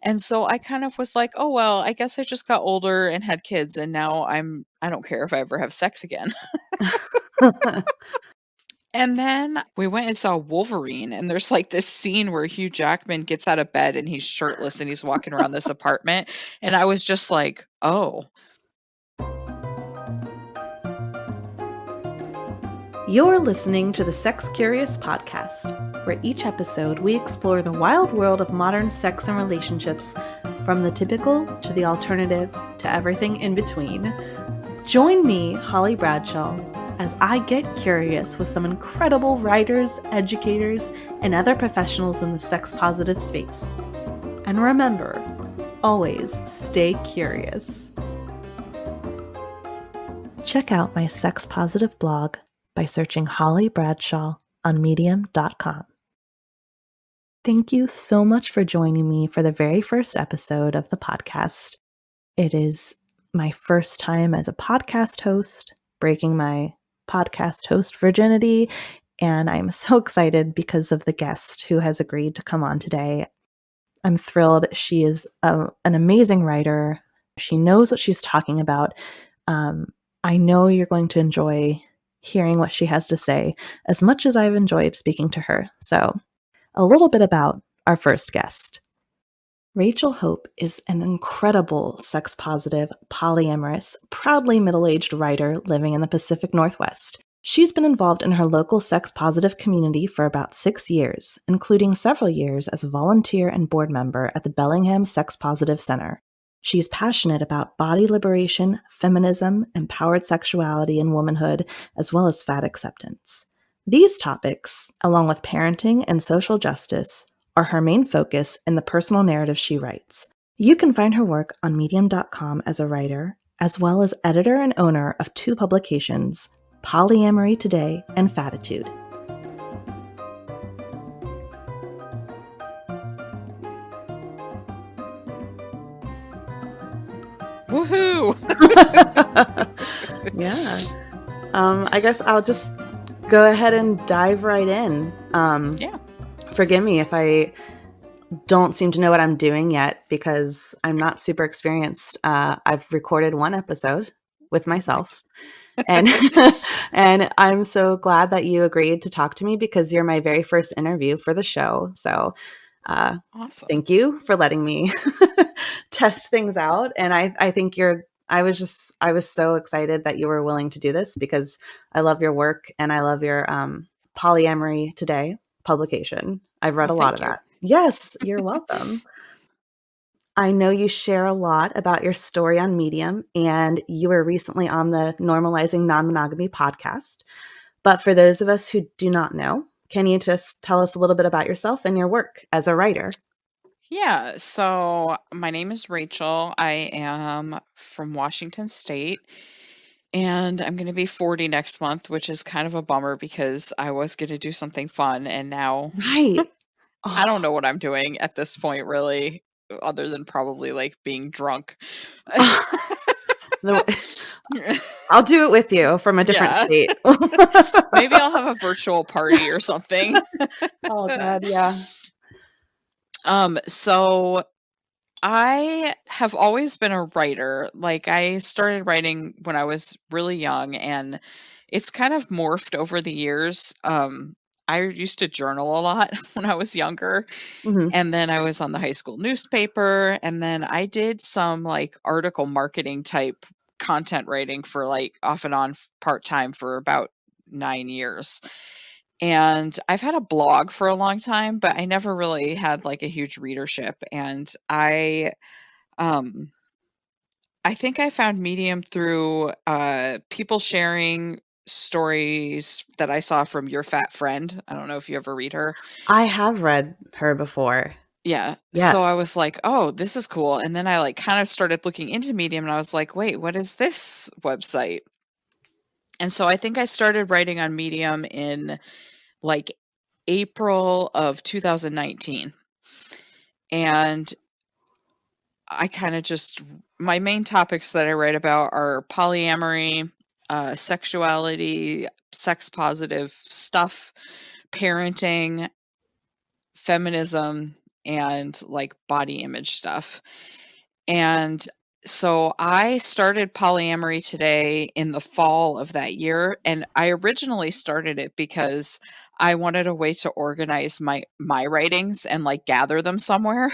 And so I kind of was like, oh, well, I guess I just got older and had kids. And now I don't care if I ever have sex again. And then we went and saw Wolverine, and there's like this scene where Hugh Jackman gets out of bed and he's shirtless and he's walking around this apartment. And I was just like, oh. You're listening to the Sex Curious Podcast, where each episode we explore the wild world of modern sex and relationships, from the typical to the alternative to everything in between. Join me, Holly Bradshaw, as I get curious with some incredible writers, educators, and other professionals in the sex-positive space. And remember, always stay curious. Check out my sex-positive blog by searching Holly Bradshaw on medium.com. Thank you so much for joining me for the very first episode of the podcast. It is my first time as a podcast host, breaking my podcast host virginity, and I'm so excited because of the guest who has agreed to come on today. I'm thrilled. She is an amazing writer. She knows what she's talking about. I know you're going to enjoy hearing what she has to say as much as I've enjoyed speaking to her. So, a little bit about our first guest. Rachel Hope is an incredible sex-positive, polyamorous, proudly middle-aged writer living in the Pacific Northwest. She's been involved in her local sex-positive community for about 6 years, including several years as a volunteer and board member at the Bellingham Sex-Positive Center. She's passionate about body liberation, feminism, empowered sexuality and womanhood, as well as fat acceptance. These topics, along with parenting and social justice, are her main focus in the personal narrative she writes. You can find her work on medium.com as a writer, as well as editor and owner of 2 publications, Polyamory Today and Fatitude. Woohoo! Yeah. I guess I'll just go ahead and dive right in. Yeah. Forgive me if I don't seem to know what I'm doing yet because I'm not super experienced. I've recorded 1 episode with myself. And and I'm so glad that you agreed to talk to me because you're my very first interview for the show. So Awesome. Thank you for letting me test things out. And I think I was so excited that you were willing to do this because I love your work and I love your Polyamory Today publication. I've read a lot of that. Yes, you're welcome. I know you share a lot about your story on Medium, and you were recently on the Normalizing Non-Monogamy podcast. But for those of us who do not know, can you just tell us a little bit about yourself and your work as a writer? Yeah, so my name is Rachel. I am from Washington State, and I'm going to be 40 next month, which is kind of a bummer because I was going to do something fun, and now Right. I don't know what I'm doing at this point, really, other than probably like being drunk. I'll do it with you from a different state. Maybe I'll have a virtual party or something. Oh God, yeah. So I have always been a writer. Like I started writing when I was really young and it's kind of morphed over the years. I used to journal a lot when I was younger. Mm-hmm. And then I was on the high school newspaper. And then I did some like article marketing type content writing for like off and on part time for about 9 years. And I've had a blog for a long time, but I never really had like a huge readership. And I think I found Medium through people sharing stories that I saw from Your Fat Friend. I don't know if you ever read her. I have read her before. Yeah. Yes. So I was like, oh, this is cool. And then I like kind of started looking into Medium and I was like, wait, what is this website? And so I think I started writing on Medium in like April of 2019. And I kind of just, my main topics that I write about are polyamory, sexuality, sex positive stuff, parenting, feminism, and like body image stuff. And so I started polyamory today in the fall of that year, and I originally started it because I wanted a way to organize my writings and like gather them somewhere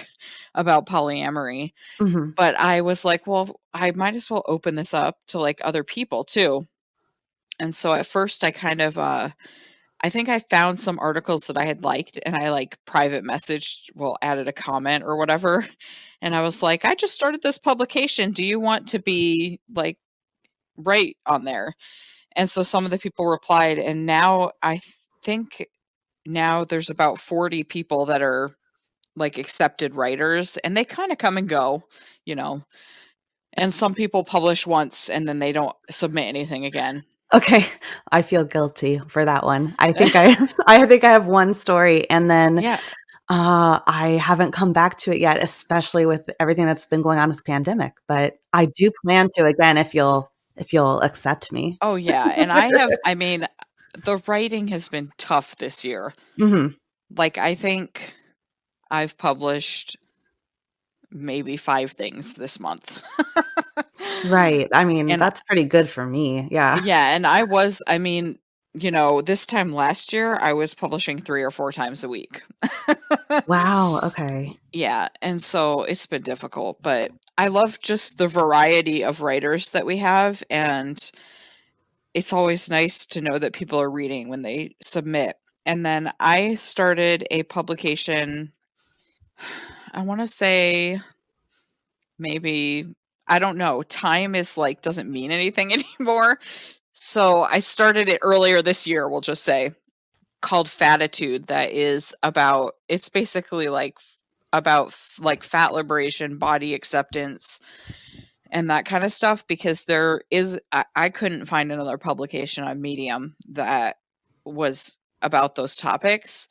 about polyamory. Mhm. But I was like, well, I might as well open this up to like other people too. And so at first I kind of I think I found some articles that I had liked and I like private messaged, well, added a comment or whatever. And I was like, I just started this publication. Do you want to be like right on there? And so some of the people replied. And now think now there's about 40 people that are like accepted writers and they kind of come and go, you know. And some people publish once and then they don't submit anything again. Okay, I feel guilty for that one. I think I I think I have one story, and then, Yeah. I haven't come back to it yet, especially with everything that's been going on with the pandemic, but I do plan to again if you'll accept me. Oh, yeah, and I mean, the writing has been tough this year. Mhm. Like, I think I've published maybe 5 things this month. Right, I mean, And that's pretty good for me, yeah. yeah, and I mean, this time last year, I was publishing 3 or 4 times a week. Wow, okay. Yeah, and so it's been difficult, but I love just the variety of writers that we have, and it's always nice to know that people are reading when they submit. And then I started a publication, I want to say maybe, I don't know, time is like doesn't mean anything anymore. So I started it earlier this year, we'll just say, called Fatitude, that is about, it's basically like about like fat liberation, body acceptance, and that kind of stuff, because I couldn't find another publication on Medium that was about those topics.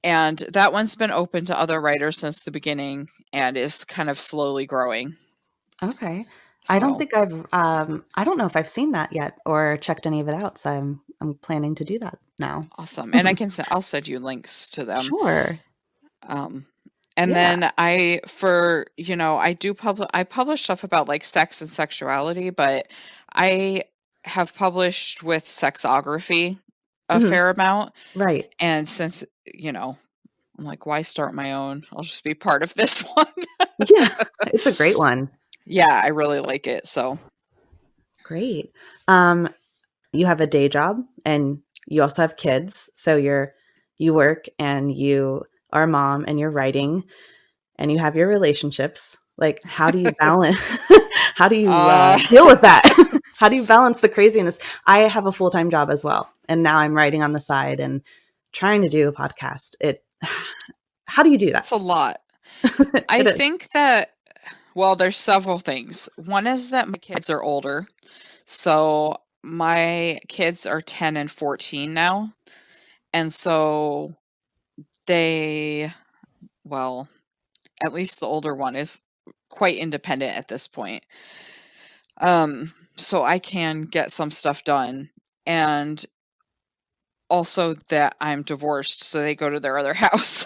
And that one's been open to other writers since the beginning and is kind of slowly growing. Okay. So I don't know if I've seen that yet or checked any of it out, so I'm planning to do that now. awesome. And I'll send you links to them. Sure. Um, and Yeah. then I publish stuff about like sex and sexuality, but I have published with sexography a Mhm. fair amount. Right. And since, I'm like, why start my own? I'll just be part of this one. Yeah, it's a great one. Yeah, I really like it. So, Great. You have a day job and you also have kids, so you work and you are a mom and you're writing and you have your relationships. Like, how do you balance how do you, uh, deal with that? How do you balance the craziness? I have a full-time job as well, and now I'm writing on the side and trying to do a podcast. How do you do that? that's a lot. I It is. think that, well, there's several things. One is that my kids are older. So, my kids are 10 and 14 now. And so they, well, at least the older one is quite independent at this point. So I can get some stuff done. And also that I'm divorced, so they go to their other house.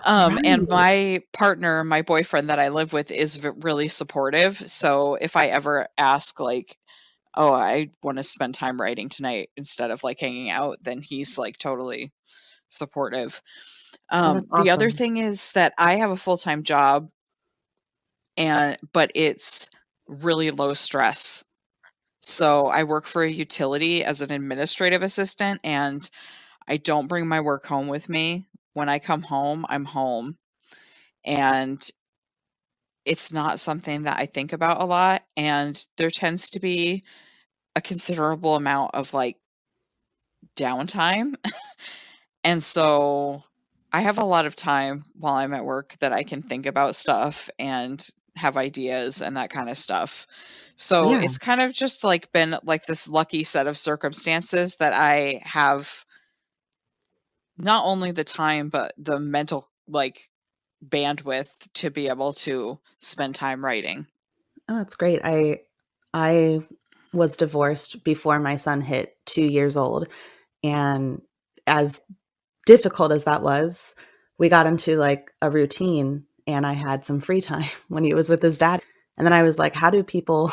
And Right. my partner, my boyfriend that I live with is really supportive. So if I ever ask like, "Oh, I want to spend time writing tonight instead of like hanging out," then he's like totally supportive. Oh, that's The other awesome. thing is that I have a full-time job, but it's really low stress. So I work for a utility as an administrative assistant, and I don't bring my work home with me. When I come home, I'm home, and it's not something that I think about a lot, and there tends to be a considerable amount of, like, downtime, and so I have a lot of time while I'm at work that I can think about stuff and have ideas and that kinda stuff. So Yeah. it's kind of just, like, been, like, this lucky set of circumstances that I have not only the time, but the mental, like, bandwidth to be able to spend time writing. Oh, that's great. I was divorced before my son hit 2 years old, and as difficult as that was, we got into like a routine and I had some free time when he was with his dad. And then I was like, how do people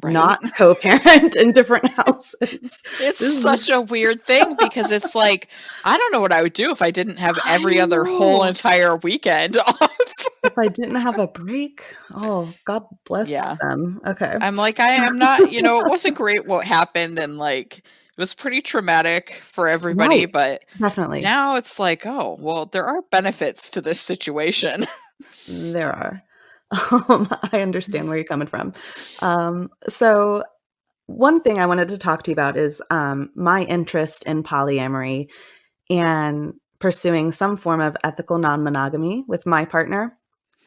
Right? not co-parent in different houses? It's This such is a weird thing because it's like, I don't know what I would do if I didn't have I every other whole know. entire weekend off. If I didn't have a break, oh, God bless Yeah. them. Okay. I'm like, I am not, it wasn't great what happened and like it was pretty traumatic for everybody, Right. but Definitely. now it's like, oh, well, there are benefits to this situation. There are. I understand where you're coming from. So one thing I wanted to talk to you about is my interest in polyamory and pursuing some form of ethical non-monogamy with my partner.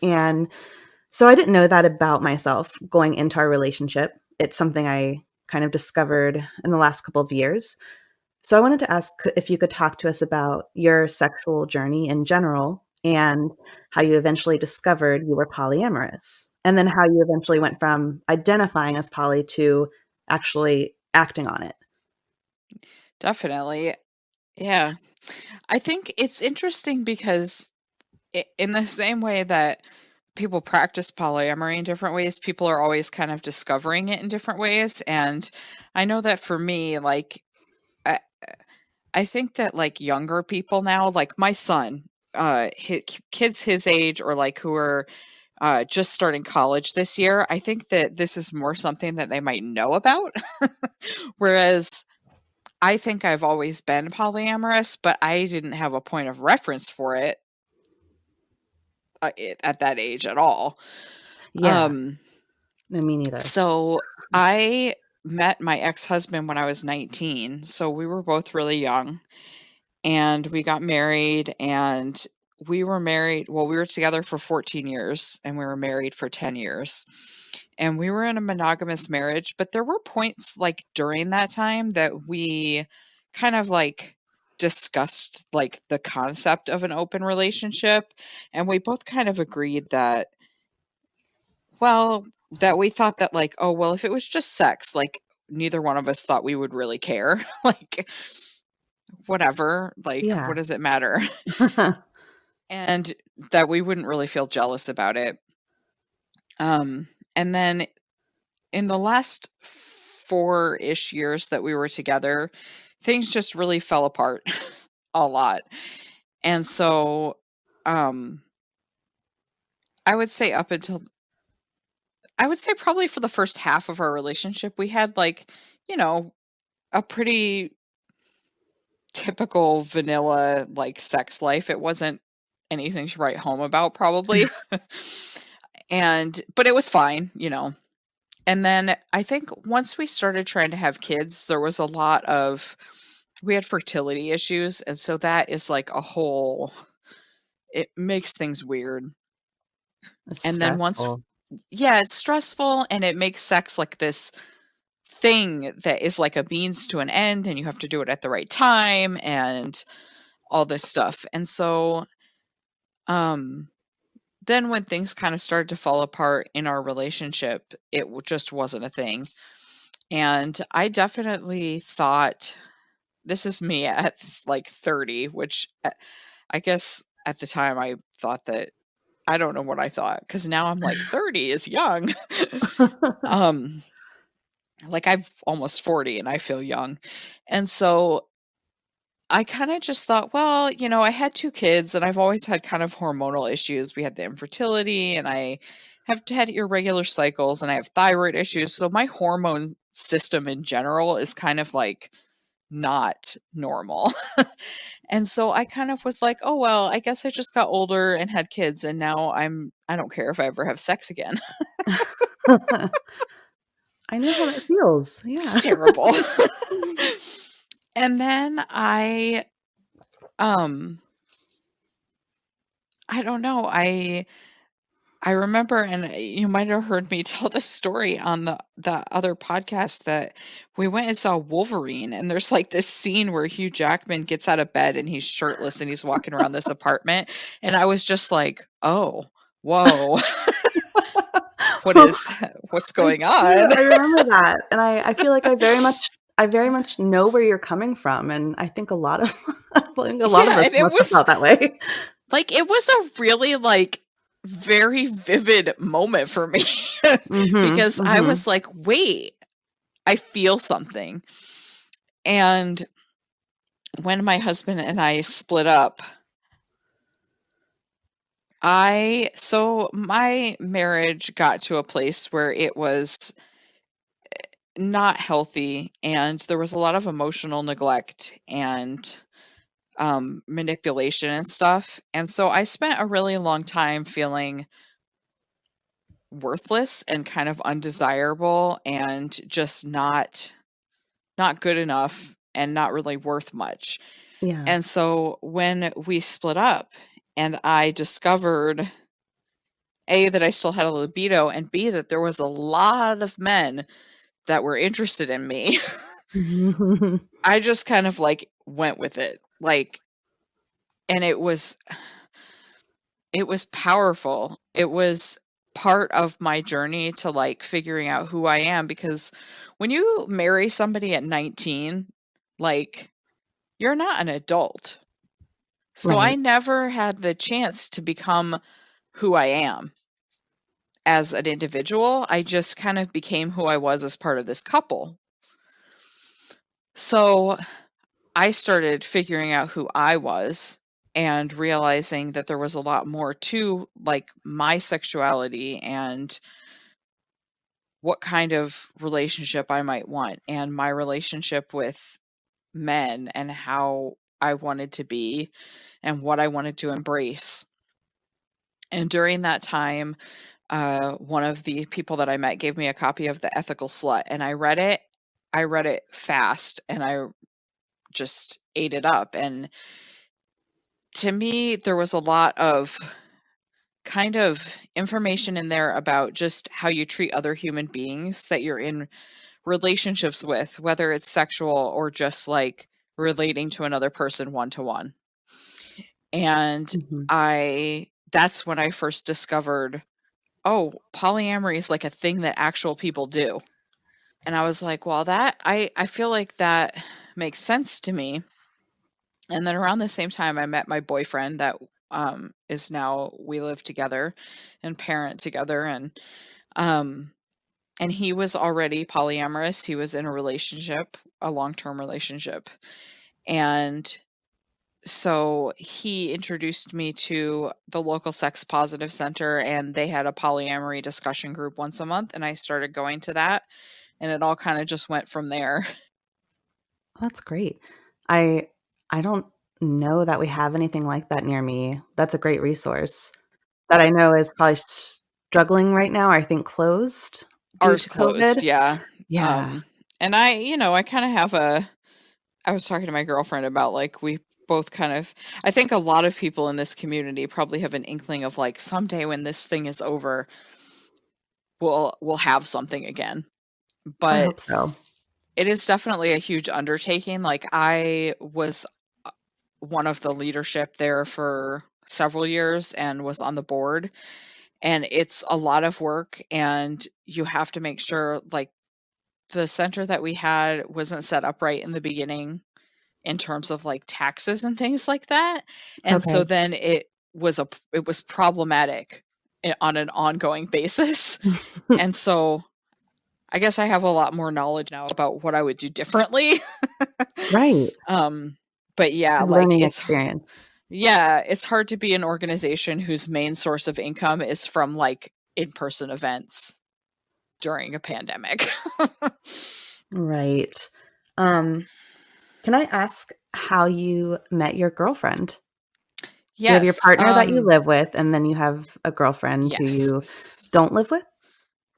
And so I didn't know that about myself going into our relationship. It's something I kind of discovered in the last couple of years. So I wanted to ask if you could talk to us about your sexual journey in general and how you eventually discovered you were polyamorous, and then how you eventually went from identifying as poly to actually acting on it. Definitely. Yeah. I think it's interesting because in the same way that people practice polyamory in different ways, people are always kind of discovering it in different ways. And I know that for me, like, I, I think that like younger people now, like my son, kids his age or like who are just starting college this year, I think that this is more something that they might know about. Whereas I think I've always been polyamorous, but I didn't have a point of reference for it at that age at all. Yeah. Um, No, me neither. so I met my ex-husband when I was 19, so we were both really young, and we got married, and we were together for 14 years, and we were married for 10 years. And we were in a monogamous marriage, but there were points, like, during that time that we kind of, like, discussed, like, the concept of an open relationship, and we both kind of agreed that well, that we thought that, like, "Oh, well, if it was just sex, like, neither one of us thought we would really care." Like, whatever, like, Yeah. what does it matter? And that we wouldn't really feel jealous about it. And then in the last 4-ish years that we were together, things just really fell apart a lot. And so, um, I would say up until I would say probably for the first half of our relationship, we had, like, you know, a pretty typical vanilla, like, sex life. It wasn't anything to write home about probably. But it was fine. And then I think once we started trying to have kids, there was a lot of we had fertility issues, and so that is like a whole it makes things weird. It's And then once stressful. yeah, it's stressful and it makes sex like this thing that is like a means to an end and you have to do it at the right time and all this stuff. And so um then when things kind of started to fall apart in our relationship, it just wasn't a thing. And I definitely thought this is me at like 30, which I guess at the time I thought that I don't know what I thought because now I'm like 30 is young. um like I'm almost 40 and I feel young. And so I kind of just thought, well, I had 2 kids and I've always had kind of hormonal issues. We had the infertility and I have had irregular cycles and I have thyroid issues. So my hormone system in general is kind of like not normal. And so I kind of was like, "Oh, well, I guess I just got older and had kids and now I don't care if I ever have sex again." I know how that feels. It's Yeah. terrible. And then um I don't know, I remember, and you might have heard me tell this story on the other podcast that we went and saw Wolverine, and there's like this scene where Hugh Jackman gets out of bed and he's shirtless and he's walking around this apartment, and I was just like, "Oh, whoa, what's I going do, on?" I remember that, and I feel like I very much know where you're coming from, and I think a lot of I think a lot of Yeah, us and it must have was felt that way. Like, it was a really, like, very vivid moment for me because I was like, "Wait, I feel something." And when my husband and I split up, so my marriage got to a place where it was not healthy, and there was a lot of emotional neglect and manipulation and stuff. And so I spent a really long time feeling worthless and kind of undesirable and just not good enough and not really worth much. Yeah. And so when we split up and I discovered A, that I still had a libido, and B, that there was a lot of men that were interested in me, I just kind of like went with it. Like, and it was powerful. It was part of my journey to like figuring out who I am, because when you marry somebody at 19, like, you're not an adult. So I Right. never had the chance to become who I am as an individual. I just kind of became who I was as part of this couple. So I started figuring out who I was and realizing that there was a lot more to like my sexuality and what kind of relationship I might want, and my relationship with men and how I wanted to be and what I wanted to embrace. And during that time, one of the people that I met gave me a copy of The Ethical Slut, and I read it. I read it fast and I just ate it up. And to me, there was a lot of kind of information in there about just how you treat other human beings that you're in relationships with, whether it's sexual or just like relating to another person one to one. And that's when I first discovered, oh, polyamory is like a thing that actual people do. And I was like, well, I feel like that makes sense to me. And then around the same time, I met my boyfriend that is now, we live together and parent together. And he was already polyamorous. He was in a relationship, a long-term relationship. And so he introduced me to the local sex positive center, and they had a polyamory discussion group once a month. And I started going to that, and it all kind of just went from there. That's great. I don't know that we have anything like that near me. That's a great resource that I know is probably struggling right now, I think closed due Ours to COVID. closed, yeah. Yeah. And I kind of have I was talking to my girlfriend about like we both kind of, I think a lot of people in this community probably have an inkling of like someday when this thing is over, we'll have something again. I But hope so. it is definitely a huge undertaking. Like, I was one of the leadership there for several years and was on the board, and it's a lot of work, and you have to make sure like the center that we had wasn't set up right in the beginning in terms of like taxes and things like that. And so Okay. then it was problematic on an ongoing basis. And so I guess I have a lot more knowledge now about what I would do differently. Right. um but yeah, Good like learning experience. it's hard to be an organization whose main source of income is from like in-person events during a pandemic. Right. Um, can I ask how you met your girlfriend? You have your Yes, partner that you live with, and then you have a girlfriend who yes. you don't live with?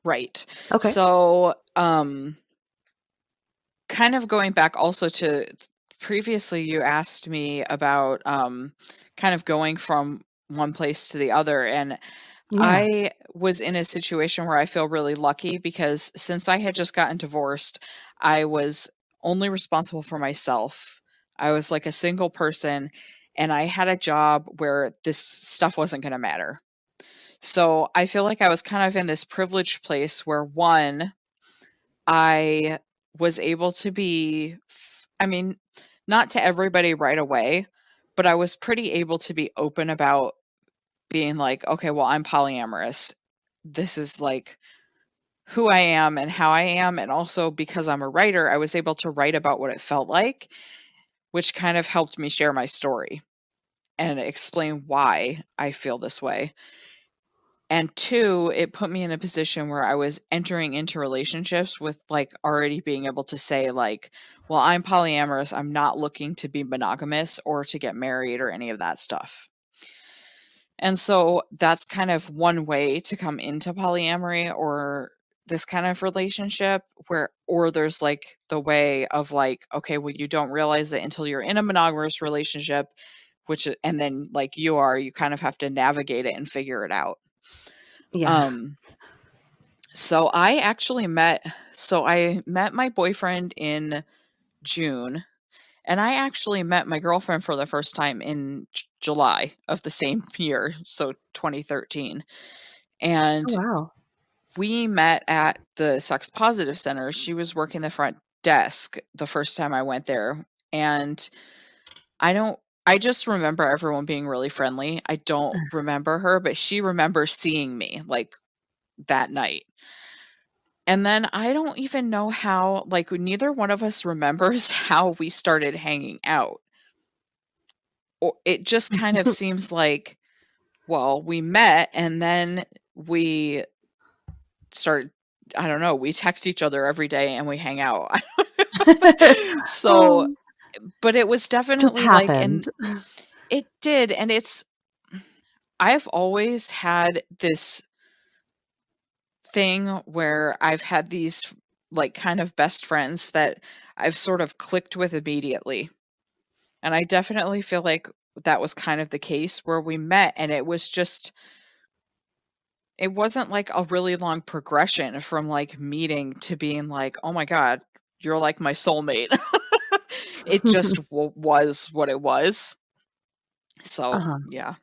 Right. Okay. So, kind of going back also to previously, you asked me about kind of going from one place to the other. And Yeah. I was in a situation where I feel really lucky because since I had just gotten divorced, I was only responsible for myself. I was like a single person, and I had a job where this stuff wasn't going to matter. So I feel like I was kind of in this privileged place where, one, I was able to be, I mean, not to everybody right away, but I was pretty able to be open about being like, okay, well, I'm polyamorous. This is like who I am and how I am. And also because I'm a writer, I was able to write about what it felt like, which kind of helped me share my story and explain why I feel this way. And two, it put me in a position where I was entering into relationships with like already being able to say, like, well, I'm polyamorous. I'm not looking to be monogamous or to get married or any of that stuff. And so that's kind of one way to come into polyamory or this kind of relationship where, or there's like the way of like, okay, well, you don't realize it until you're in a monogamous relationship, and then like you kind of have to navigate it and figure it out. Yeah. Um, so I met my boyfriend in June, and I actually met my girlfriend for the first time in July of the same year, so 2013. Oh, And wow. we met at the Sex Positive Center. She was working the front desk the first time I went there. And I just remember everyone being really friendly. I don't remember her, but she remembers seeing me like that night. And then I don't even know how, like, neither one of us remembers how we started hanging out. Or it just kind of seems like, well, we met and then we started, I don't know, we text each other every day and we hang out. So, Oh, but it was just definitely like, and happened. it did. And I've always had this thing where I've had these like kind of best friends that I've sort of clicked with immediately. And I definitely feel like that was kind of the case where we met and it wasn't like a really long progression from like meeting to being like, "Oh my god, you're like my soulmate." It just was what it was. So, Uh-huh. yeah.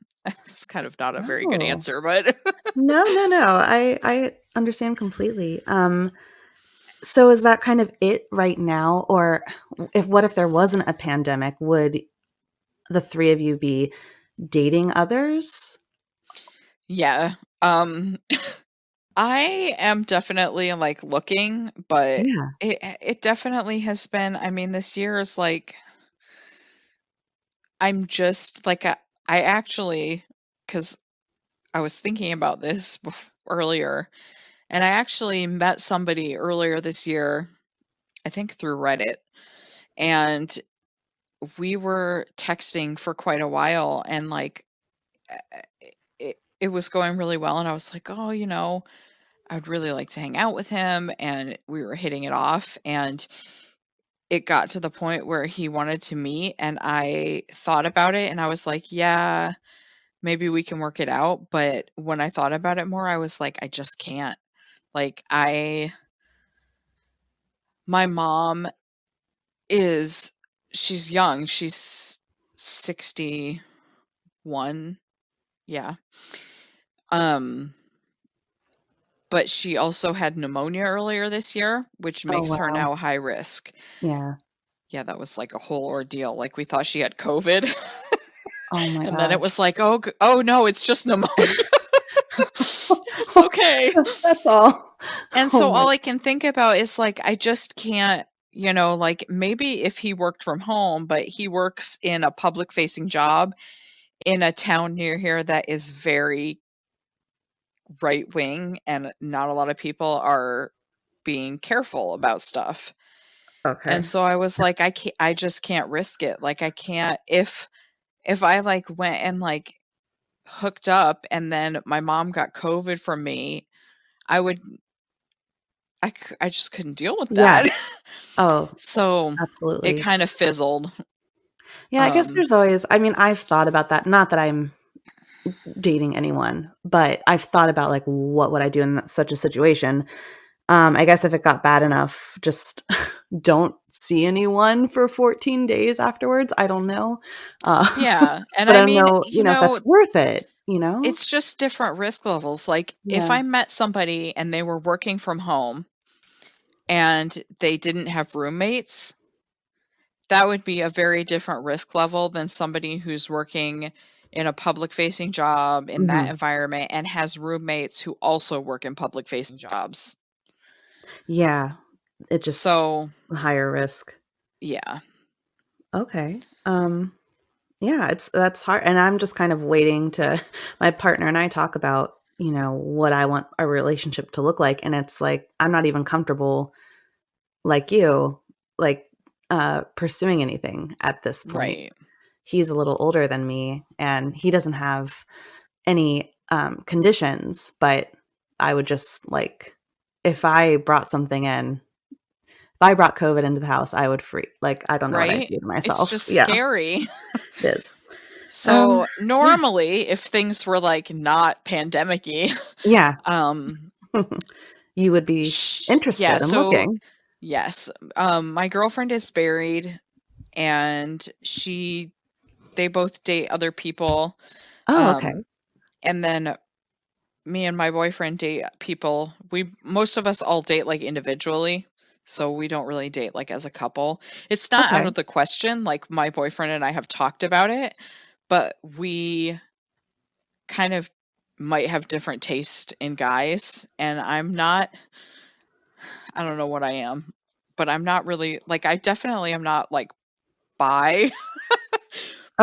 It's kind of not a very good Oh. answer, but No, no, no. I understand completely. So is that kind of it right now? Or what if there wasn't a pandemic? Would the three of you be dating others? yeah. Um I am definitely like looking, but Yeah. it definitely has been, I mean, this year is like I'm just like I actually, cuz I was thinking about this earlier, and I actually met somebody earlier this year, I think through Reddit, and we were texting for quite a while, and like it was going really well, and I was like, "Oh, I'd really like to hang out with him," and we were hitting it off, and it got to the point where he wanted to meet, and I thought about it, and I was like, "Yeah, maybe we can work it out," but when I thought about it more, I was like, "I just can't." Like, my mom is she's young, she's 61, yeah, um, but she also had pneumonia earlier this year, which Oh, makes her wow. now high risk. Yeah. Yeah, that was like a whole ordeal, like, we thought she had COVID, Oh my and then it gosh. was like, "Oh, no, it's just pneumonia. It's okay." That's all. And Oh so my all I can think about is, like, I just can't, like, maybe if he worked from home, but he works in a public facing job in a town near here that is very right wing, and not a lot of people are being careful about stuff. And okay. so I was like, I just can't risk it. Like, I can't, if I like went and like hooked up and then my mom got COVID from me, I would I just couldn't deal with Yeah. that. Oh, So it absolutely. kind of fizzled. Yeah, I guess Um, there's always, I mean, I've thought about that. Not that I'm dating anyone, but I've thought about, like, what would I do in such a situation? I guess if it got bad enough, just don't see anyone for 14 days afterwards. I don't know. Uh, yeah, and but I I don't mean, know, if that's worth it, you know? it's just different risk levels. Like if Yeah. I met somebody and they were working from home and they didn't have roommates, that would be a very different risk level than somebody who's working in a public-facing job in that Mhm. environment and has roommates who also work in public-facing jobs. Yeah. It just So, higher risk. yeah. Okay. Yeah, that's hard, and I'm just kind of waiting to my partner and I talk about, what I want our relationship to look like, and it's like, I'm not even comfortable like you, like, pursuing anything at this point. Right. He's a little older than me, and he doesn't have any, conditions, but I would just, like if I brought something in if I brought COVID into the house, I would freak. Like, I don't know what I'd Right? do to It's myself. just Yeah, scary. it is. So, Yeah, normally, if things were, like, not pandemic-y, yeah. um, You would be yeah, interested in so looking. yes, my girlfriend is married, and they both date other people, Oh, okay. um, and then me and my boyfriend date people. Most of us all date, like, individually, so we don't really date, like, as a couple. It's not out Okay. of the question, like, my boyfriend and I have talked about it, but we kind of might have different taste in guys, and I don't know what I am, but I'm not really like, I definitely am not, like, bi,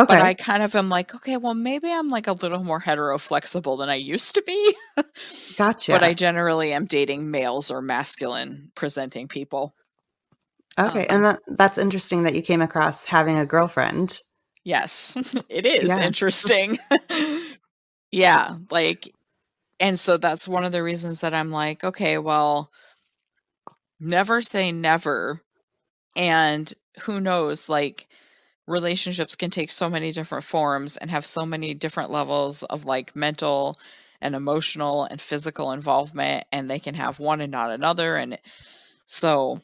but Okay. I kind of am like, "Okay, well, maybe I'm, like, a little more hetero flexible than I used to be." But I Gotcha. generally am dating males or masculine presenting people. Okay, and Um, that's interesting that you came across having a girlfriend. yes, it is Yeah. interesting. Yeah, like and so that's one of the reasons that I'm like, "Okay, well, never say never," and who knows, like, relationships can take so many different forms and have so many different levels of, like, mental and emotional and physical involvement, and they can have one and not another, and so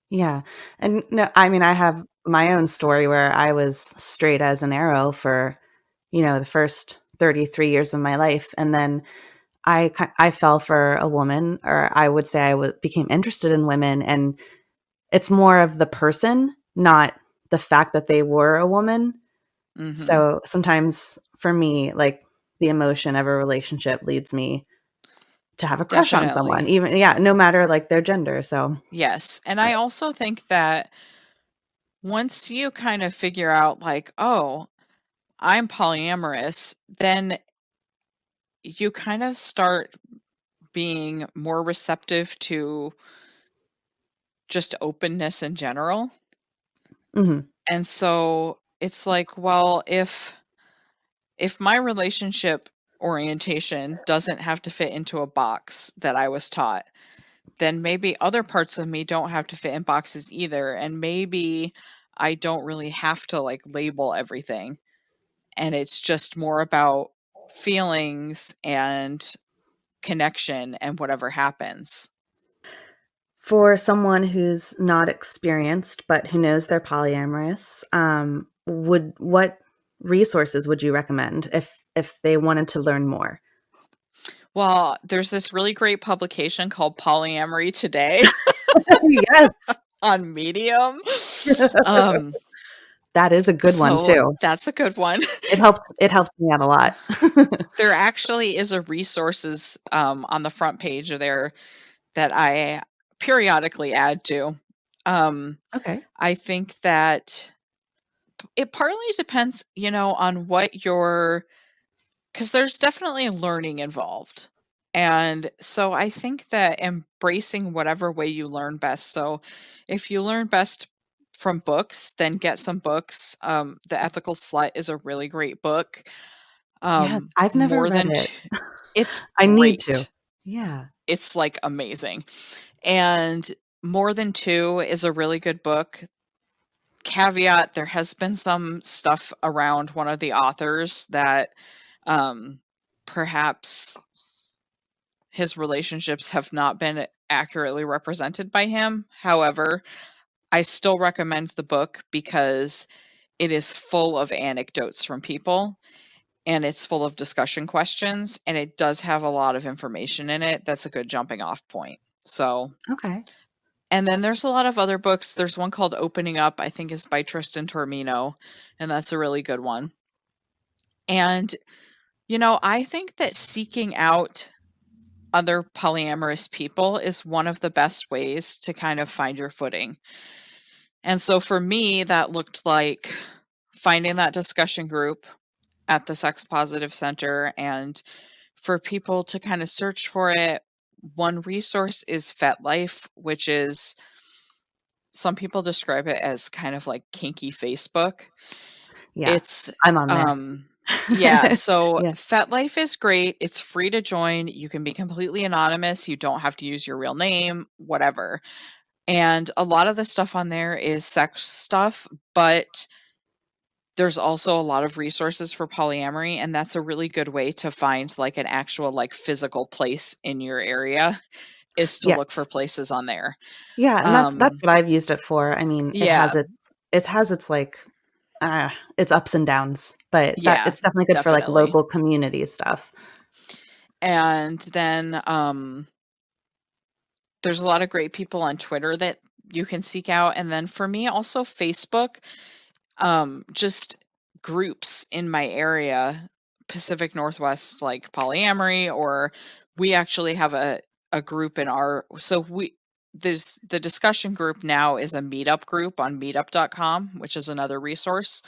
Yeah. And no, I mean, I have my own story where I was straight as an arrow for, the first 33 years of my life, and then I fell for a woman, or I would say became interested in women, and it's more of the person, not the fact that they were a woman. mhm, So sometimes for me, like, the emotion of a relationship leads me to have a crush on someone, definitely. even, yeah, no matter, like, their gender. So Yes, and I also think that once you kind of figure out like, "Oh, I'm polyamorous," then you kind of start being more receptive to just openness in general. mhm, And so it's like, well, if my relationship orientation doesn't have to fit into a box that I was taught, then maybe other parts of me don't have to fit in boxes either. And maybe I don't really have to like label everything. And it's just more about feelings and connection and whatever happens. for someone who's not experienced, but who knows they're polyamorous, would what resources would you recommend if they wanted to learn more? Well, there's this really great publication called Polyamory Today Yes. on Medium. Um, That is a good one so too. that's a good one. It helped me out a lot. There actually is a resources on the front page of there that I periodically add to. Um, Okay. I think that it partly depends, on what your because there's definitely learning involved. And so I think that embracing whatever way you learn best. So if you learn best from books, then get some books. The Ethical Slut is a really great book. Yes, I've never More read than it. it's I need to. great. Yeah. It's like amazing. And More Than Two is a really good book. Caveat, there has been some stuff around one of the authors that um perhaps his relationships have not been accurately represented by him. However, I still recommend the book because it is full of anecdotes from people and it's full of discussion questions and it does have a lot of information in it that's a good jumping off point. So, Okay. And then there's a lot of other books. There's one called Opening Up, I think is by Tristan Taormino, and that's a really good one. And, I think that seeking out other polyamorous people is one of the best ways to kind of find your footing. And so for me, that looked like finding that discussion group at the Sex Positive Center, and for people to kind of search for it. One resource is FetLife, which is, some people describe it as kind of like kinky Facebook. Yeah, It's I'm on there. yeah, so Yeah. FetLife is great. It's free to join. You can be completely anonymous. You don't have to use your real name, whatever. And a lot of the stuff on there is sex stuff, but there's also a lot of resources for polyamory, and that's a really good way to find like an actual like physical place in your area, is to look for Yes. places on there. Yeah, and that's what I've used it for. I mean, Yeah, it has its like its ups and downs, but that yeah, it's definitely good for like definitely. local community stuff. And then there's a lot of great people on Twitter that you can seek out, and then for me also Facebook, just groups in my area, Pacific Northwest, like polyamory, or we actually have a group in our, so there's the discussion group now is a meetup group on meetup.com, which is another resource.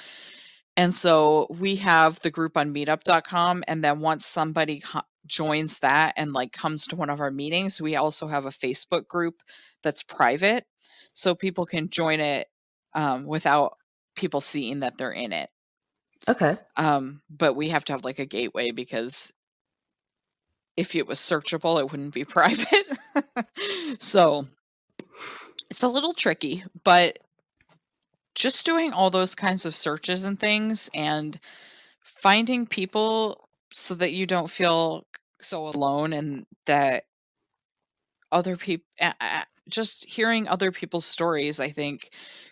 And so we have the group on meetup.com, and then once somebody joins that and like comes to one of our meetings, we also have a Facebook group that's private, so people can join it without people seeing that they're in it. Okay. But we have to have like a gateway, because if it was searchable, it wouldn't be private. So it's a little tricky, but just doing all those kinds of searches and things, and finding people so that you don't feel so alone, and that other people, just hearing other people's stories, I think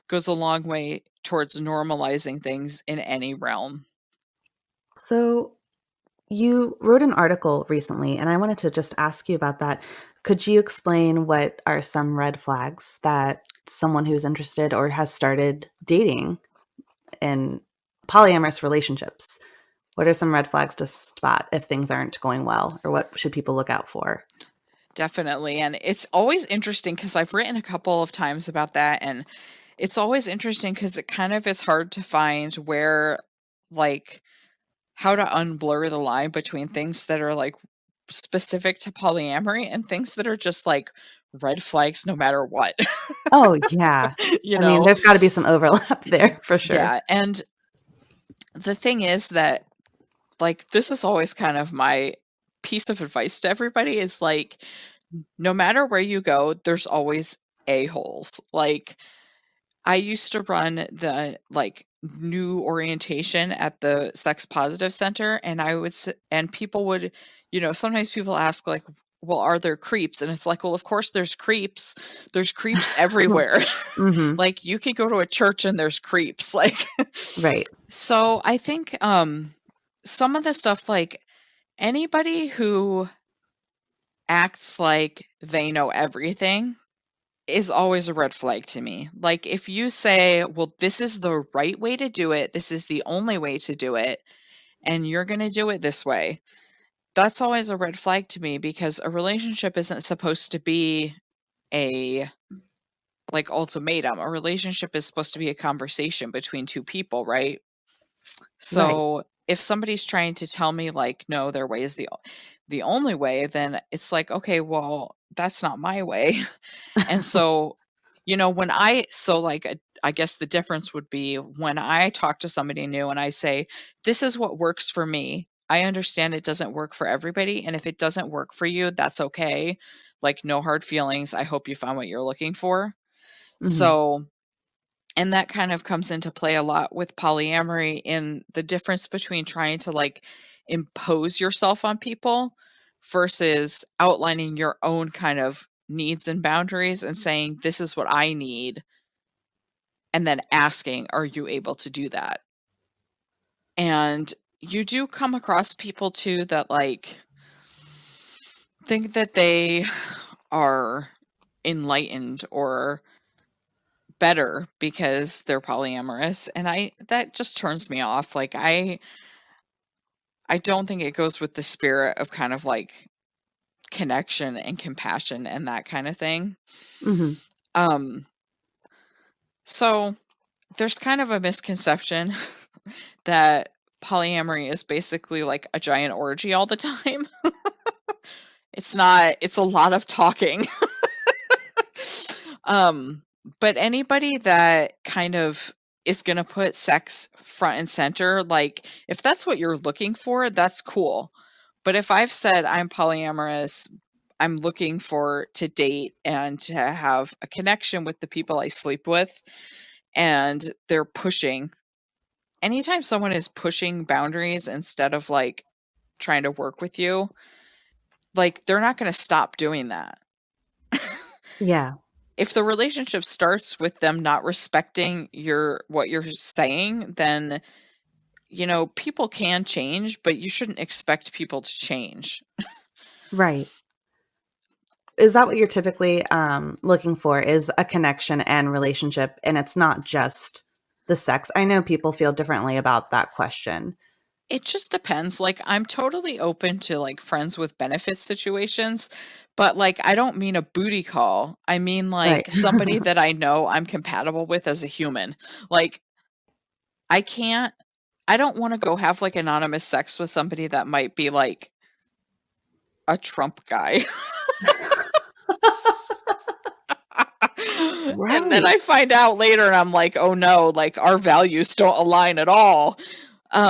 goes a long way towards normalizing things in any realm. So you wrote an article recently, and I wanted to just ask you about that. Could you explain what are some red flags that someone who's interested or has started dating in polyamorous relationships? What are some red flags to spot if things aren't going well, or what should people look out for? Definitely. And it's always interesting because I've written a couple of times about that. And it's always interesting because it kind of is hard to find where, like, how to unblur the line between things that are like specific to polyamory and things that are just like red flags no matter what. Oh, yeah. you I mean, know? there's gotta be some overlap there for sure. Yeah. And the thing is that, like, this is always kind of my piece of advice to everybody, is like, no matter where you go, there's always a-holes. Like, I used to run the, like, new orientation at the Sex Positive Center, and I would and people would, sometimes people ask, like, well, are there creeps? And it's like, well, of course there's creeps. There's creeps everywhere. Mhm. Like, you can go to a church and there's creeps. Like, Right. so I think some of the stuff, like, anybody who acts like they know everything is always a red flag to me. Like, if you say, well, this is the right way to do it, this is the only way to do it, and you're going to do it this way, that's always a red flag to me, because a relationship isn't supposed to be a like ultimatum. A relationship is supposed to be a conversation between two people, right? Right. So if somebody's trying to tell me like, no, their way is the only way, then it's like, okay, well, that's not my way. And so, like, I guess the difference would be when I talk to somebody new and I say, this is what works for me. I understand it doesn't work for everybody. And if it doesn't work for you, that's okay. Like, no hard feelings. I hope you found what you're looking for. Mhm. So, and that kind of comes into play a lot with polyamory, in the difference between trying to like impose yourself on people versus outlining your own kind of needs and boundaries and saying, this is what I need, and then asking, are you able to do that? And you do come across people too that like think that they are enlightened or better because they're polyamorous, and that just turns me off. Like I don't think it goes with the spirit of kind of like connection and compassion and that kind of thing. Hmm. Um so there's kind of a misconception that polyamory is basically like a giant orgy all the time. It's not, it's a lot of talking. um but anybody that kind of is going to put sex front and center, like if that's what you're looking for, that's cool. But if I've said I'm polyamorous, I'm looking for to date and to have a connection with the people I sleep with, and they're pushing, anytime someone is pushing boundaries instead of like trying to work with you, like they're not going to stop doing that. Yeah. If the relationship starts with them not respecting what you're saying, then people can change, but you shouldn't expect people to change. Right. Is that what you're typically looking for, is a connection and relationship, and it's not just the sex? I know people feel differently about that question. It just depends. Like, I'm totally open to like friends with benefits situations, but like I don't mean a booty call. I mean Right. like somebody that I know I'm compatible with as a human. Like I can't I don't want to go have like anonymous sex with somebody that might be like a Trump guy. And then Right. I find out later and I'm like, "Oh no, like our values don't align at all."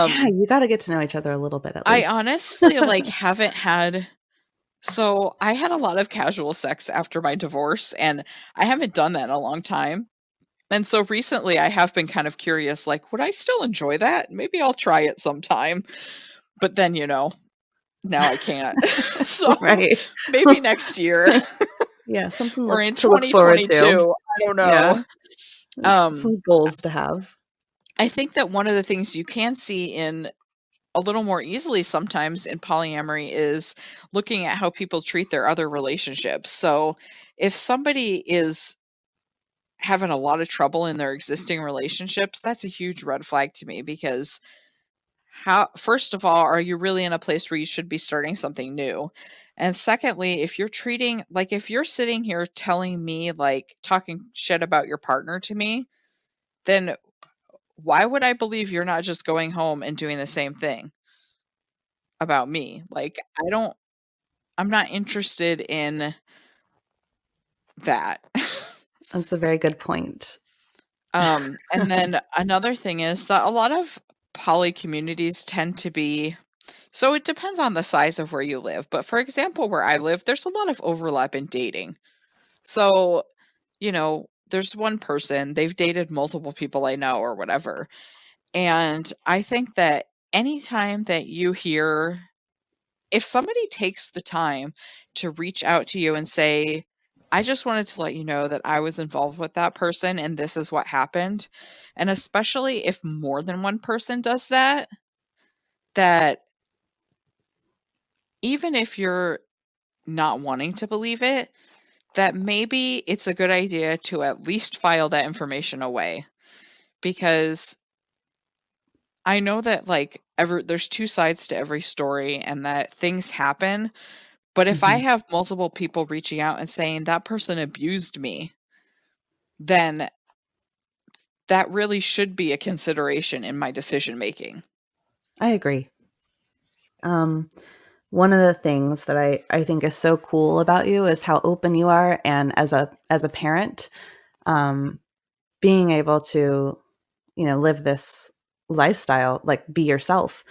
Yeah, Um you gotta get to know each other a little bit at I least. honestly like haven't had so I had a lot of casual sex after my divorce, and I haven't done that in a long time. And so recently I have been kind of curious, like, would I still enjoy that? Maybe I'll try it sometime. But then, now I can't. So Right. maybe next year Yeah, something or in to look forward to. 2022. I don't Yeah, know. Um, some goals to have. I think that one of the things you can see in a little more easily sometimes in polyamory is looking at how people treat their other relationships. So if somebody is having a lot of trouble in their existing relationships, that's a huge red flag to me because how first of all, are you really in a place where you should be starting something new? And secondly, if you're sitting here telling me like talking shit about your partner to me, then why would I believe you're not just going home and doing the same thing about me? Like I'm not interested in that. That's a very good point. And then another thing is that a lot of poly communities tend to be, so it depends on the size of where you live. But for example, where I live, there's a lot of overlap in dating. So, there's one person, they've dated multiple people I know or whatever. And I think that anytime that you hear, if somebody takes the time to reach out to you and say, I just wanted to let you know that I was involved with that person and this is what happened. And especially if more than one person does that, that even if you're not wanting to believe it, that maybe it's a good idea to at least file that information away. Because I know that like there's two sides to every story and that things happen. But if I Mhm. have multiple people reaching out and saying that person abused me, then that really should be a consideration in my decision making. I agree. Um, One of the things that I think is so cool about you is how open you are, and as a parent, um, being able to, live this lifestyle, like be yourself.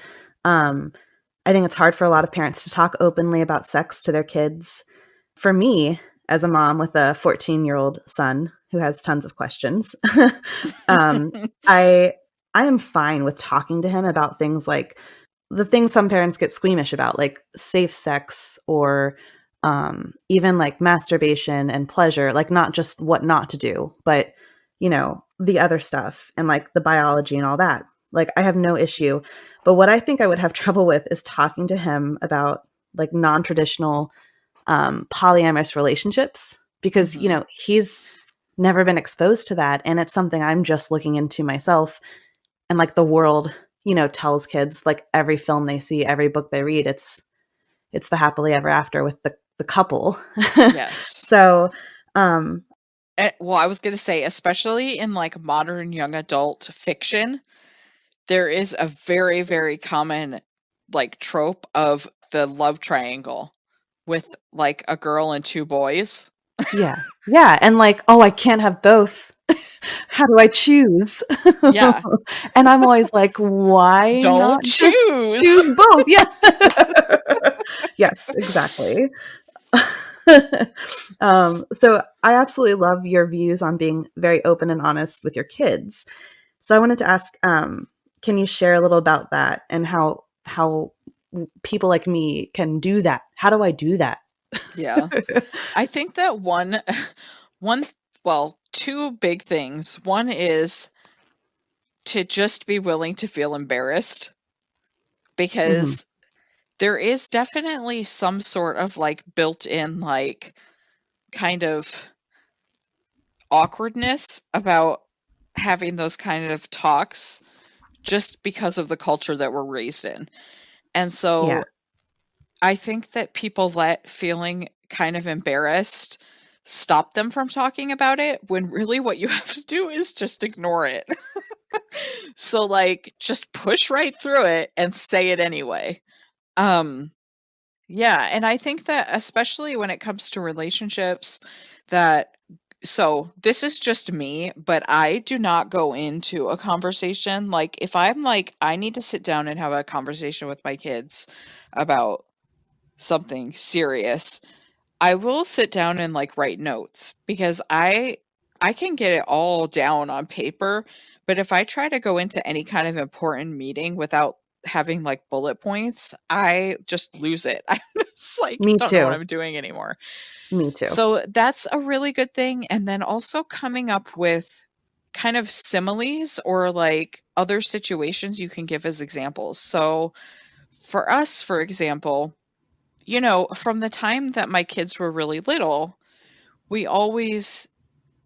Um, I think it's hard for a lot of parents to talk openly about sex to their kids. For me, as a mom with a 14-year-old son who has tons of questions, um, I I am fine with talking to him about things like the things some parents get squeamish about, like safe sex or even like masturbation and pleasure, like not just what not to do, but the other stuff and like the biology and all that. Like I have no issue. But what I think I would have trouble with is talking to him about like non-traditional polyamorous relationships. because, Mhm. he's never been exposed to that. And it's something I'm just looking into myself. And like the world, tells kids, like every film they see, every book they read, it's the happily ever after with the couple. Yes. So, um, Well, I was gonna say, especially in, like, modern young adult fiction, there is a very, very common, like, trope of the love triangle with, like, a girl and 2 boys. yeah. Yeah, and like, "Oh, I can't have both. How do I choose?" Yeah. And I'm always like, "Why not Don't just choose. choose both?" Yeah. Yes, exactly. So I absolutely love your views on being very open and honest with your kids. So I wanted to ask, can you share a little about that and how people like me can do that? How do I do that? Yeah. I think that one well, 2 big things. One is to just be willing to feel embarrassed, Mhm. because there is definitely some sort of, like, built-in, like, kind of awkwardness about having those kind of talks just because of the culture that we're raised in. And Yeah, so I think that people let feeling kind of embarrassed stop them from talking about it, when really what you have to do is just ignore it. So, like, just push right through it and say it anyway. Um, yeah, and I think that especially when it comes to relationships, that so this is just me, but I do not go into a conversation like, if I'm like, I need to sit down and have a conversation with my kids about something serious, I will sit down and, like, write notes, because I can get it all down on paper, but if I try to go into any kind of important meeting without having, like, bullet points, I just lose it. I just, like, me don't know what too. I'm doing anymore. Me too. So, that's a really good thing, and then also coming up with kind of similes or, like, other situations you can give as examples. So, for us, for example, from the time that my kids were really little, we always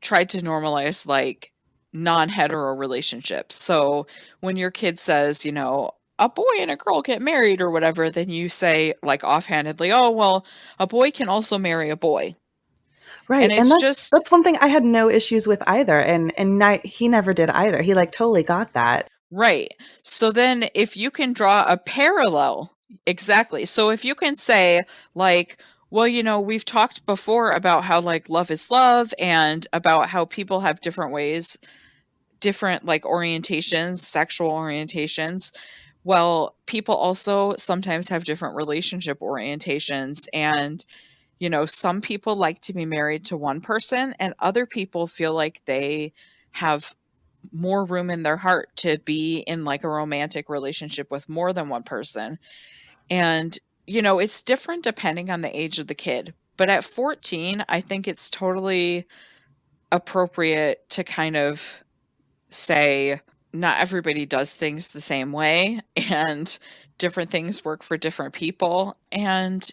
tried to normalize, like, non-hetero relationships. So when your kid says, a boy and a girl get married or whatever, then you say, like, offhandedly, "Oh, well, a boy can also marry a boy." And Right, and it's that's just one thing I had no issues with either, and he never did either. He, like, totally got that. right. So then if you can draw a parallel, exactly. So if you can say, like, well, we've talked before about how, like, love is love, and about how people have different ways, different, like, orientations, sexual orientations. Well, people also sometimes have different relationship orientations, and some people like to be married to one person, and other people feel like they have more room in their heart to be in, like, a romantic relationship with more than one person. And it's different depending on the age of the kid, but at 14 I think it's totally appropriate to kind of say, not everybody does things the same way, and different things work for different people. And,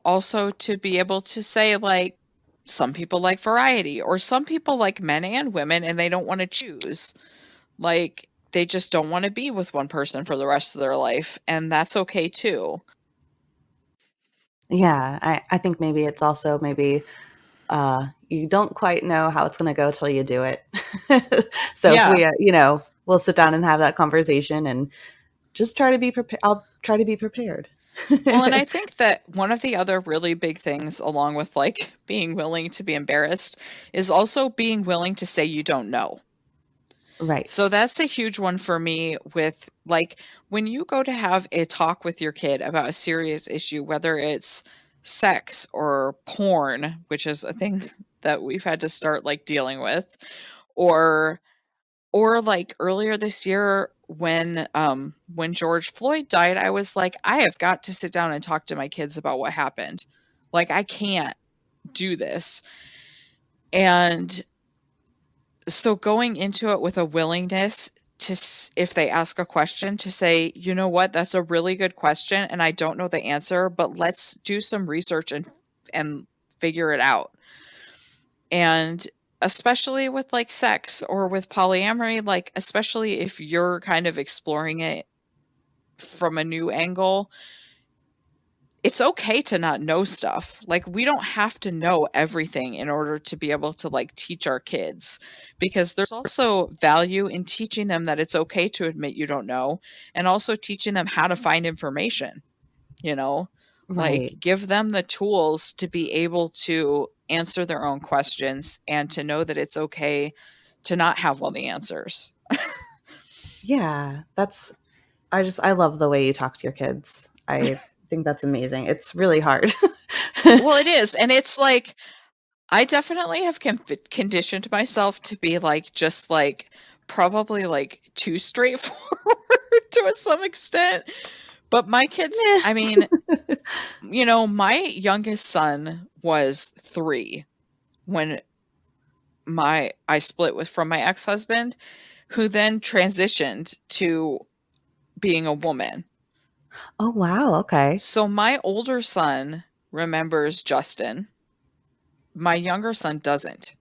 also to be able to say, like, some people like variety, or some people like men and women, and they don't want to choose. Like, they just don't want to be with one person for the rest of their life, and that's okay too. Yeah, I think maybe it's also maybe, you don't quite know how it's gonna go till you do it. So if Yeah. we, we'll sit down and have that conversation and just try to be prepared. I'll try to be prepared. Well, and I think that one of the other really big things, along with, like, being willing to be embarrassed, is also being willing to say you don't know. Right. So that's a huge one for me with, like, when you go to have a talk with your kid about a serious issue, whether it's sex or porn, which is a thing that we've had to start, like, dealing with, or like earlier this year when George Floyd died, I was like, I have got to sit down and talk to my kids about what happened. Like, I can't do this. And so going into it with a willingness to if they ask a question, to say, "You know what? That's a really good question and I don't know the answer, but let's do some research and figure it out." And especially with like sex or with polyamory, like especially if you're kind of exploring it from a new angle, it's okay to not know stuff. Like, we don't have to know everything in order to be able to like teach our kids, because there's also value in teaching them that it's okay to admit you don't know, and also teaching them how to find information, you know? Like, Right. give them the tools to be able to answer their own questions and to know that it's okay to not have all the answers. Yeah, I love the way you talk to your kids. I think that's amazing. It's really hard. Well, it is. And it's like, I definitely have conditioned myself to be like, just like, probably like too straightforward to some extent. But my kids, Meh. I mean, my youngest son was 3 when I split from my ex-husband, who then transitioned to being a woman. Oh, wow, okay. So my older son remembers Justin. My younger son doesn't.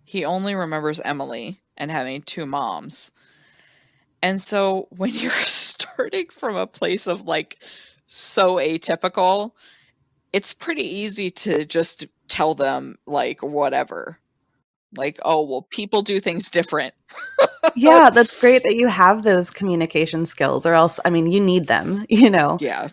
He only remembers Emily and having 2 moms. And so when you're starting from a place of like so atypical, it's pretty easy to just tell them like whatever. Like, "Oh, well, people do things different." Yeah, that's great that you have those communication skills, or else, I mean, you need them, you know? Yeah.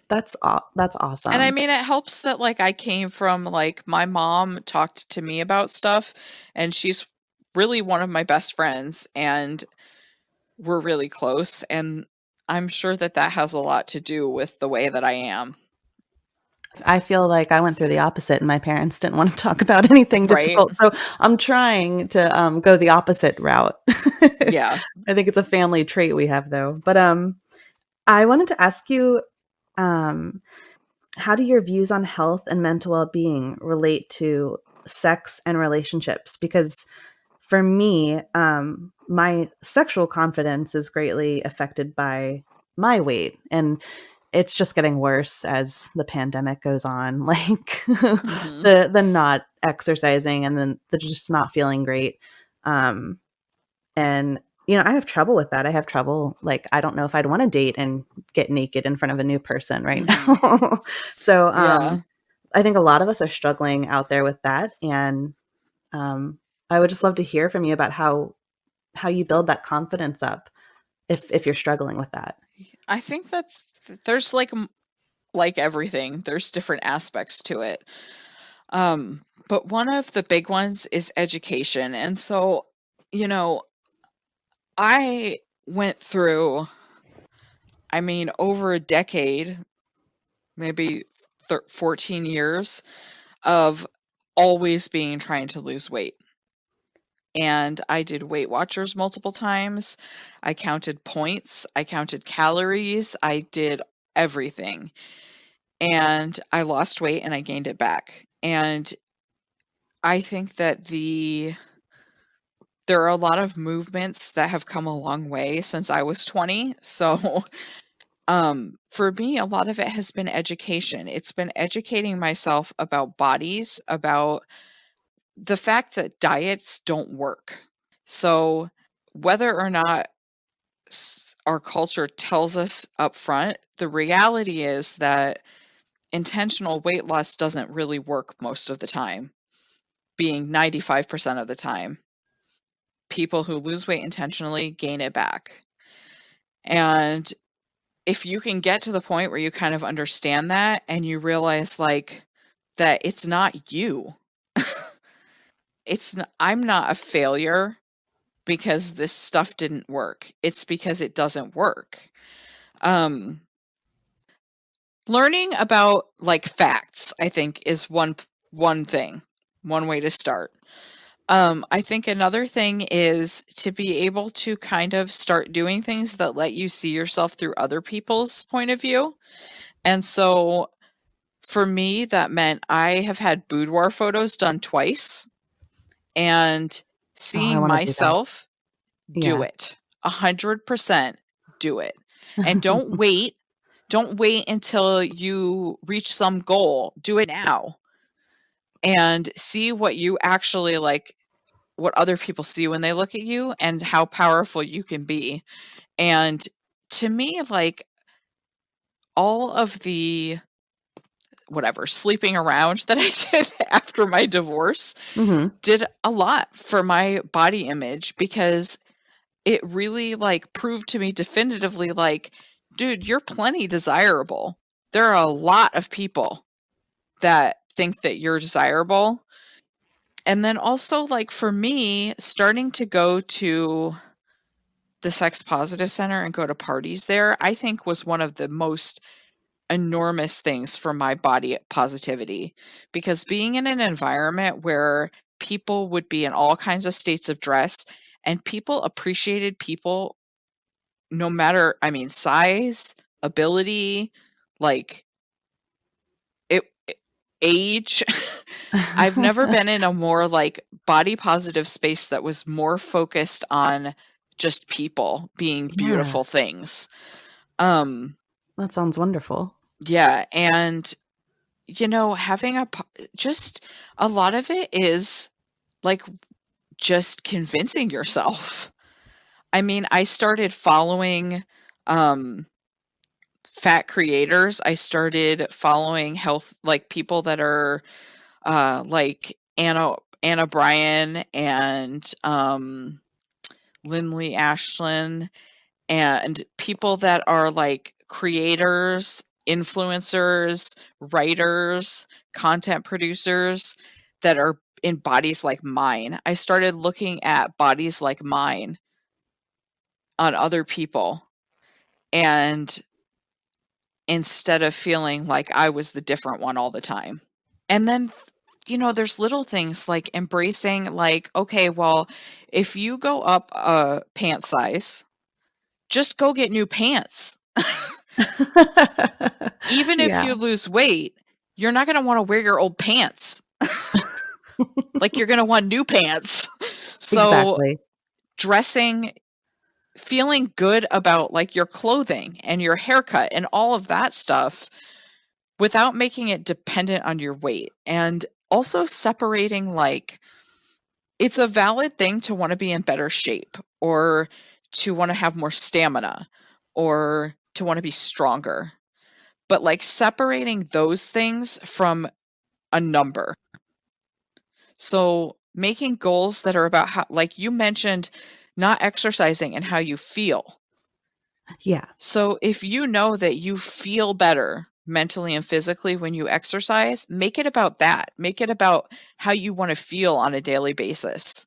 That's And I awesome. mean, it helps that like I came from like my mom talked to me about stuff, and she's really one of my best friends, and we're really close, and I'm sure that that has a lot to do with the way that I am. I feel like I went through the opposite, and my parents didn't wanna talk about anything Right? difficult, so I'm trying to, go the opposite route. Yeah. I think it's a family trait we have, though. But, I wanted to ask you, um, how do your views on health and mental well-being relate to sex and relationships? Because for me, my sexual confidence is greatly affected by my weight, and it's just getting worse as the pandemic goes on. Like Mhm. the not exercising and then the just not feeling great. Um, and I have trouble with that. I have trouble, like, I don't know if I'd want to date and get naked in front of a new person right Mhm. now. So Yeah. I think a lot of us are struggling out there with that, and I would just love to hear from you about how you build that confidence up if you're struggling with that. I think that there's like everything, there's different aspects to it. But one of the big ones is education. And so, you know, I went through, I mean, over a decade, maybe 14 years of always being trying to lose weight. And I did Weight Watchers multiple times. I counted points, I counted calories, I did everything. And I lost weight and I gained it back. And I think that there are a lot of movements that have come a long way since I was 20. So, for me, a lot of it has been education. It's been educating myself about bodies, about the fact that diets don't work. So, whether or not our culture tells us up front, the reality is that intentional weight loss doesn't really work most of the time, being 95% of the time. People who lose weight intentionally gain it back. And if you can get to the point where you kind of understand that and you realize like that it's not you. I'm not a failure because this stuff didn't work. It's because it doesn't work. Um Learning about like facts, I think, is one thing, one way to start. I think another thing is to be able to kind of start doing things that let you see yourself through other people's point of view. And so for me, that meant I have had boudoir photos done twice, and Oh, I seeing wanna do that. myself, do Yeah. it. 100% do it. And don't wait. Don't wait until you reach some goal. Do it now. and see what you actually like, what other people see when they look at you and how powerful you can be. And to me, like all of the whatever sleeping around that I did after my divorce Mhm. did a lot for my body image because it really like proved to me definitively like, dude, you're plenty desirable. There are a lot of people that think that you're desirable. And then also like for me, starting to go to the sex positive center and go to parties there, I think was one of the most enormous things for my body positivity because being in an environment where people would be in all kinds of states of dress and people appreciated people no matter, I mean, size, ability, like it, age. I've never been in a more like body positive space that was more focused on just people being Yeah, beautiful things. Um, that sounds wonderful. yeah, and having just a lot of it is like just convincing yourself. I mean, I started following um fat creators. I started following health like people that are like Anna Bryan and Lindley Ashland and people that are like creators, influencers, writers, content producers that are in bodies like mine. I started looking at bodies like mine on other people and instead of feeling like I was the different one all the time. And then there's little things like embracing like, okay, well, if you go up a pant size, just go get new pants. Even if Yeah, you lose weight, you're not gonna wanna wear your old pants. Like, you're gonna want new pants. So, exactly. dressing feeling good about, like, your clothing and your haircut and all of that stuff without making it dependent on your weight, and also separating, like it's a valid thing to wanna be in better shape or to wanna have more stamina or to wanna be stronger, but, like, separating those things from a number. So, making goals that are about how like you mentioned, not exercising and how you feel. Yeah. So, if you know that you feel better mentally and physically when you exercise, make it about that. Make it about how you wanna feel on a daily basis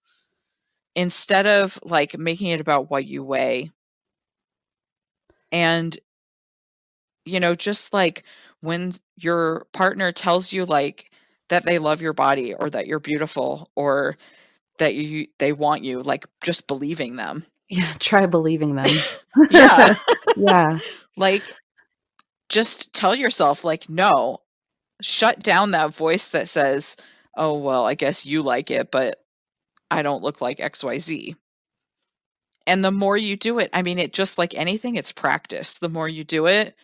instead of, like, making it about what you weigh. And, just, like, when your partner tells you, like, that they love your body or that you're beautiful or that they want you, like, just believing them. Yeah, try believing them. Yeah. Yeah. Like, just tell yourself, like, "No." Shut down that voice that says, "Oh, well, I guess you like it, but I don't look like XYZ." And the more you do it, I mean, it just like anything, it's practice. The more you do it,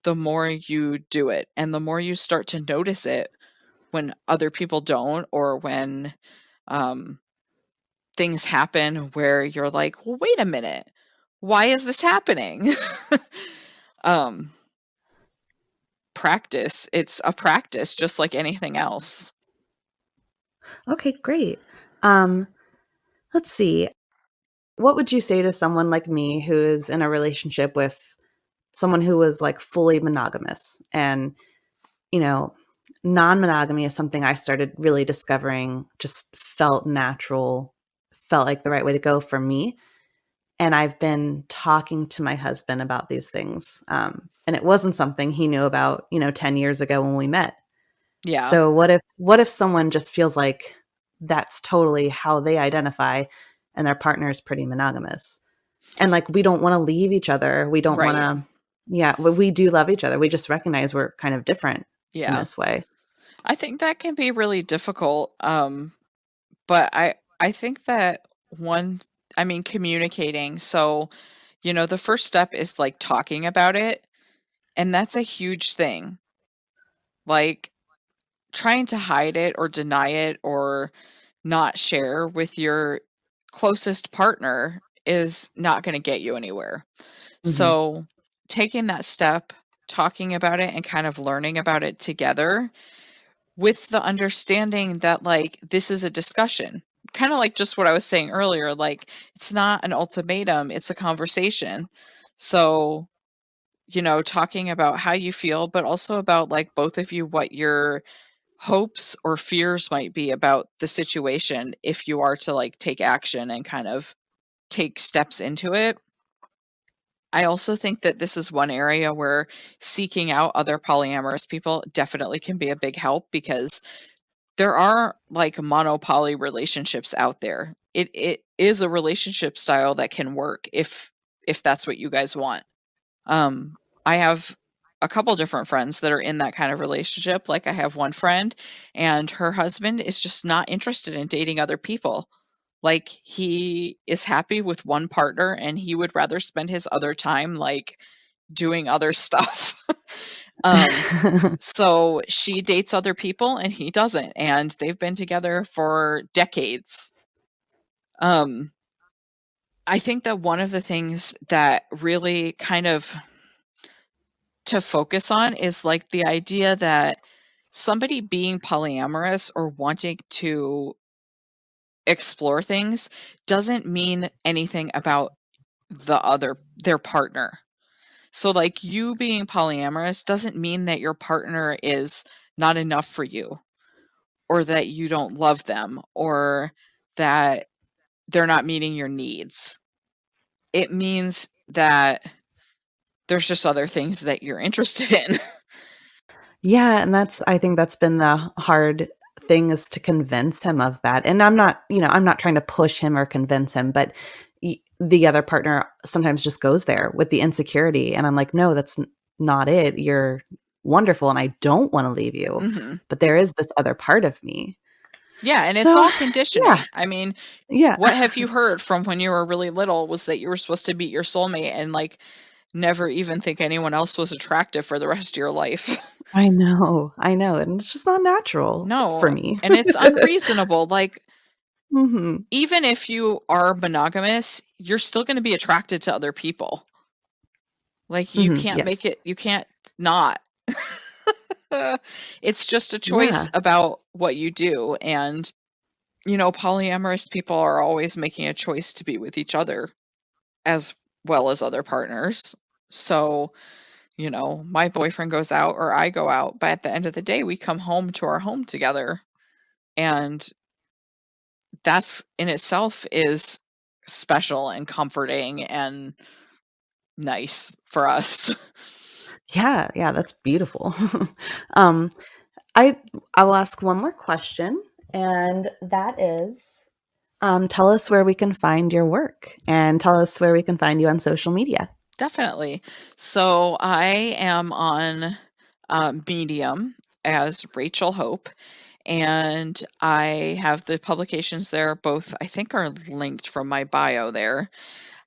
the more you do it, and the more you start to notice it when other people don't or when, um things happen where you're like, "Well, wait a minute. Why is this happening?" Um, practice. It's a practice just like anything else. Okay, great. Um, let's see. What would you say to someone like me who is in a relationship with someone who was like fully monogamous? And, you know, non-monogamy is something I started really discovering, just felt natural, felt like the right way to go for me. And I've been talking to my husband about these things. And it wasn't something he knew about, 10 years ago when we met. Yeah, So what if someone just feels like that's totally how they identify and their partner is pretty monogamous? And like we don't want to leave each other. We don't want right. to yeah, we do love each other. We just recognize we're kind of different in Yeah. this way. I think that can be really difficult, but I think that one I mean, communicating. So, the first step is, like, talking about it, and that's a huge thing. Like trying to hide it or deny it or not share with your closest partner is not going to get you anywhere. Mhm. So, taking that step, talking about it, and kind of learning about it together with the understanding that, like, this is a discussion. Kind of like just what I was saying earlier, like, it's not an ultimatum, it's a conversation. So, talking about how you feel, but also about, like, both of you, what your hopes or fears might be about the situation if you are to, like, take action and kind of take steps into it. I also think that this is one area where seeking out other polyamorous people definitely can be a big help because there are, like, monopoly relationships out there. It is a relationship style that can work if that's what you guys want. I have a couple different friends that are in that kind of relationship. Like, I have one friend, and her husband is just not interested in dating other people. Like, he is happy with one partner, and he would rather spend his other time, like, doing other stuff. Um, so she dates other people, and he doesn't, and they've been together for decades. Um, I think that one of the things that really kind of to focus on is, like, the idea that somebody being polyamorous or wanting to explore things doesn't mean anything about their partner. So, like, you being polyamorous doesn't mean that your partner is not enough for you, or that you don't love them, or that they're not meeting your needs. It means that there's just other things that you're interested in. Yeah, and I think that's been the hard thing, is to convince him of that. And I'm not trying to push him or convince him, but the other partner sometimes just goes there with the insecurity. And I'm like, no, that's not it. You're wonderful. And I don't want to leave you, Mhm. but there is this other part of me. Yeah, and it's So all yeah, conditioning. I mean, yeah, what have you heard from when you were really little was that you were supposed to meet your soulmate and, like, never even think anyone else was attractive for the rest of your life. I know. And it's just not natural for No, me. and it's unreasonable. Like, Hmm. even if you are monogamous, you're still gonna be attracted to other people. Like, Hmm. Yes. you can't not. It's just a choice Yeah. about what you do, and, polyamorous people are always making a choice to be with each other as well as other partners. So, my boyfriend goes out or I go out, but at the end of the day, we come home to our home together. And that's in itself is special and comforting and nice for us. Yeah, yeah, that's beautiful. um, I I will ask one more question, and that is, tell us where we can find your work, and tell us where we can find you on social media. Definitely. So I am on Medium as Rachel Hope, and I have the publications there. Both, I think, are linked from my bio there.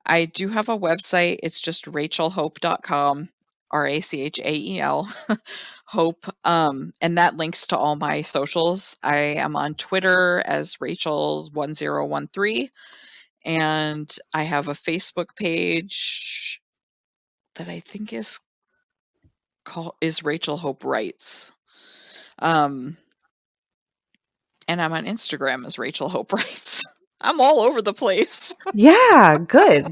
I do have a website. It's just rachelhope.com, Rachael, Hope. And that links to all my socials. I am on Twitter as Rachel1013, and I have a Facebook page that I think is Rachel Hope Writes. Um, and I'm on Instagram as Rachel Hope Writes. I'm all over the place. Yeah, good.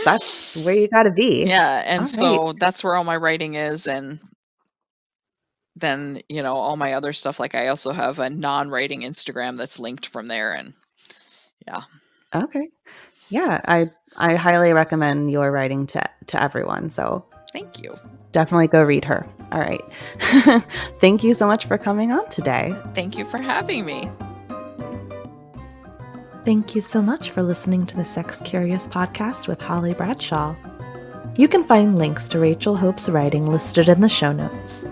That's where you gotta be. Yeah, and All right. so that's where all my writing is, and then, all my other stuff, like, I also have a non-writing Instagram that's linked from there, and yeah. Okay. Yeah, I highly recommend your writing to everyone. So Thank you. definitely go read her. All right. Thank you so much for coming on today. Thank you for having me. Thank you so much for listening to the Sex Curious podcast with Holly Bradshaw. You can find links to Rachel Hope's writing listed in the show notes.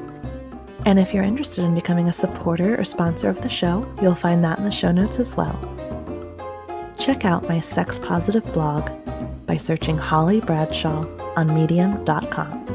And if you're interested in becoming a supporter or sponsor of the show, you'll find that in the show notes as well. Check out my sex positive blog by searching Holly Bradshaw on medium.com.